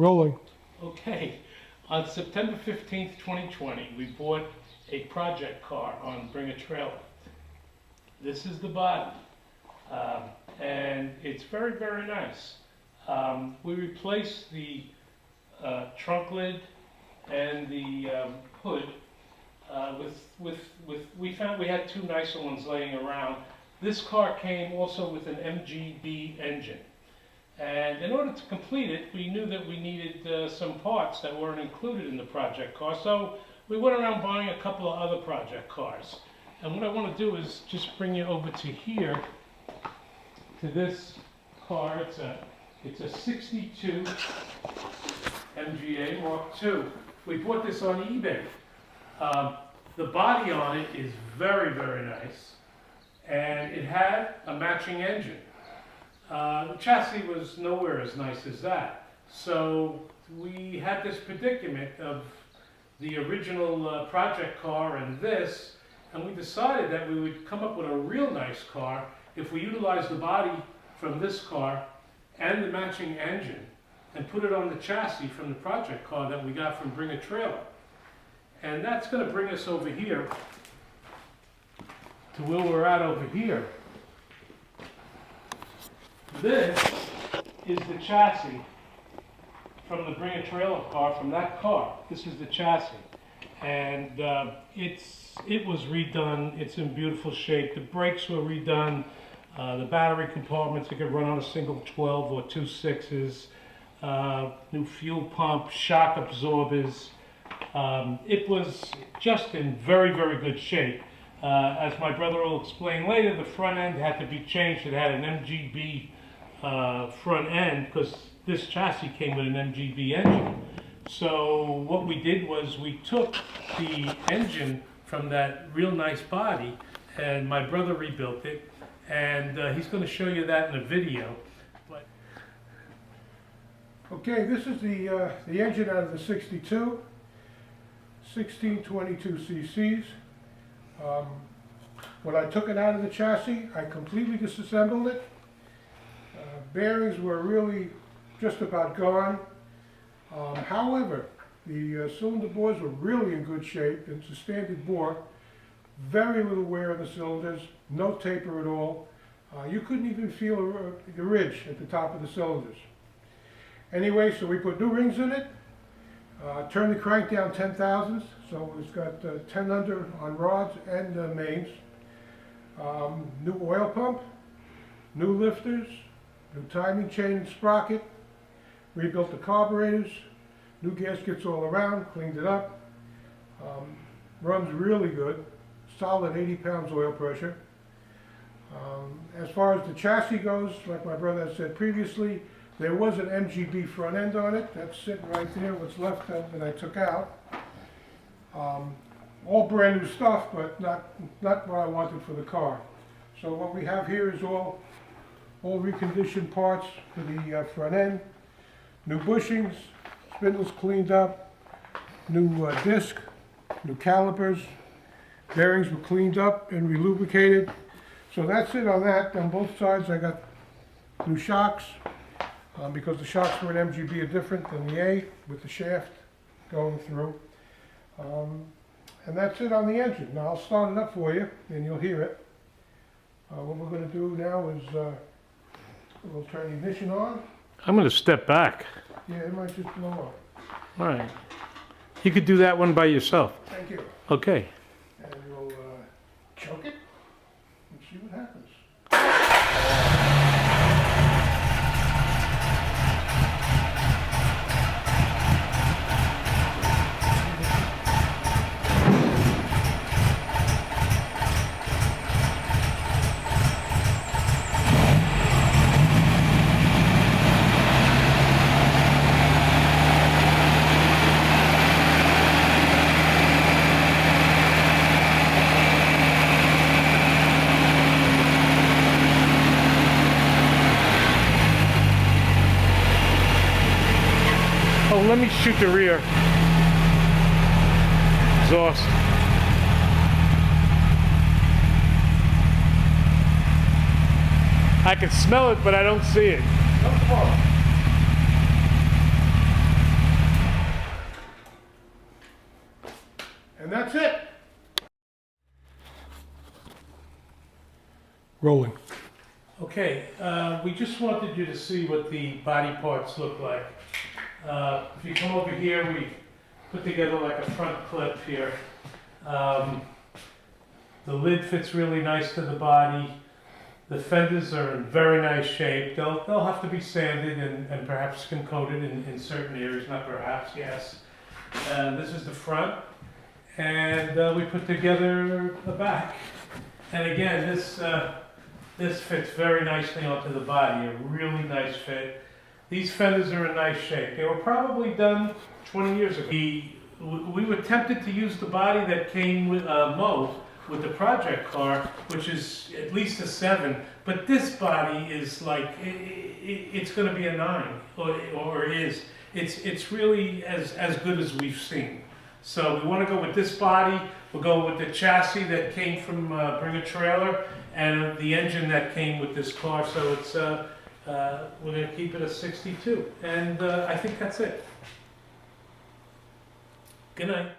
Rolling. Okay, on September 15th, 2020, we bought a project car on Bring a Trailer. This is the body, and it's very, very nice. We replaced the trunk lid and the hood we found we had two nicer ones laying around. This car came also with an MGB engine. And in order to complete it, we knew that we needed some parts that weren't included in the project car, so we went around buying a couple of other project cars. And what I want to do is just bring you over to here, to this car. It's a 62 MGA Mark II. We bought this on eBay. The body on it is very, very nice, and it had a matching engine. The chassis was nowhere as nice as that. So we had this predicament of the original project car and this, and we decided that we would come up with a real nice car if we utilized the body from this car and the matching engine and put it on the chassis from the project car that we got from Bring a Trailer. And that's going to bring us over here to where we're at over here. This is the chassis from the Bring a Trailer car, from that car. This is the chassis. And it was redone. It's in beautiful shape. The brakes were redone. The battery compartments, it could run on a single 12 or two 6s. New fuel pump, shock absorbers. It was just in very, very good shape. As my brother will explain later, the front end had to be changed. It had an MGB front end because this chassis came with an MGB engine. So what we did was we took the engine from that real nice body, and my brother rebuilt it, and he's going to show you that in a video. But okay, this is the engine out of the 62, 1622 cc's. When I took it out of the chassis, I completely disassembled it. Bearings were really just about gone. However, the cylinder bores were really in good shape. It's a standard bore. Very little wear on the cylinders, no taper at all. You couldn't even feel the ridge at the top of the cylinders. Anyway, so we put new rings in it. Turned the crank down 10 thousandths, so it's got 10 under on rods and mains. New oil pump, new lifters, new timing chain and sprocket. Rebuilt the carburetors, new gaskets all around, cleaned it up. Runs really good, solid 80 pounds oil pressure. As far as the chassis goes, like my brother had said previously, there was an MGB front end on it. That's sitting right there, what's left of that I took out. All brand new stuff, but not what I wanted for the car. So what we have here is all reconditioned parts for the front end. New bushings, spindles cleaned up, new disc, new calipers, bearings were cleaned up and relubricated. So that's it on that. On both sides I got new shocks. Because the shocks for an MGB are different than the A with the shaft going through. And that's it on the engine. Now I'll start it up for you and you'll hear it. What we're going to do now is we'll turn the ignition on. I'm going to step back. Yeah, it might just blow up. All right. You could do that one by yourself. Thank you. Okay. And we'll choke it and see what happens. Oh, let me shoot the rear exhaust. I can smell it, but I don't see it. Rolling. Okay, we just wanted you to see what the body parts look like. If you come over here, we put together like a front clip here. The lid fits really nice to the body. The fenders are in very nice shape. They'll have to be sanded and perhaps skin coated in certain areas, not perhaps, yes. This is the front, and we put together the back. And again, this fits very nicely onto the body, a really nice fit. These fenders are in nice shape. They were probably done 20 years ago. We were tempted to use the body that came with mowed with the project car, which is at least a 7, but this body is like, it's gonna be a 9, or is. It's really as good as we've seen. So we wanna go with this body, we'll go with the chassis that came from Bring a Trailer, and the engine that came with this car, so it's, we're gonna keep it a 62. And I think that's it. Good night.